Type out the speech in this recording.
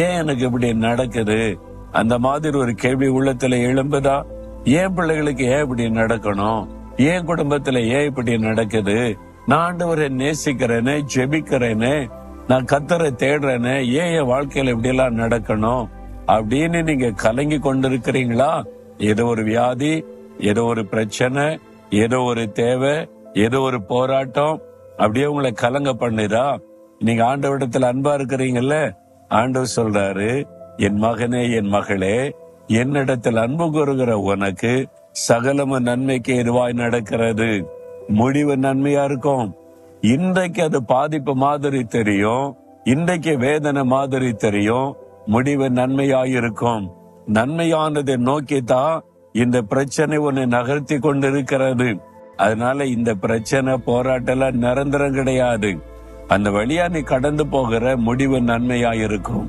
ஏன் எனக்கு இப்படி நடக்குது? அந்த மாதிரி ஒரு கேள்வி உள்ளத்துல எழும்புதா? ஏன் பிள்ளைகளுக்கு ஏன் இப்படி நடக்கணும்? ஏன் குடும்பத்துல ஏன் இப்படி நடக்குது? நான் ஆண்டவரை நேசிக்கிறேனே, ஜெபிக்கிறேனே, நான் கர்த்தரை தேடுறேனே, ஏன் என் வாழ்க்கையில இப்படி எல்லாம் நடக்கணும் அப்படின்னு நீங்க கலங்கி கொண்டிருக்கிறீங்களா? ஏதோ ஒரு வியாதி, ஏதோ ஒரு பிரச்சனை, ஏதோ ஒரு தேவை, ஏதோ ஒரு போராட்டம் அப்படியே உங்களை கலங்க பண்ணுதா? நீங்க ஆண்டவரிடத்துல அன்பா இருக்கிறீங்கல்ல, ஆண்டவர் சொல்றாரு, என் மகனே, என் மகளே, என்னிடத்தில் அன்பு கூறுகிற உனக்கு சகலமும் நன்மைக்கு எதுவாய் நடக்கிறது. முடிவு நன்மையா இருக்கும். இன்றைக்கு அது பாதிப்பு மாதிரி தெரியும், இன்றைக்கு வேதனை மாதிரி தெரியும், முடிவு நன்மையாயிருக்கும். நன்மையானதை நோக்கித்தான் இந்த பிரச்சனை உன்னை நகர்த்தி கொண்டிருக்கிறது. அதனால இந்த பிரச்சனை, போராட்டம் நிரந்தரம் கிடையாது. அந்த வழியா நீ கடந்து போகிற முடிவு நன்மையாயிருக்கும்.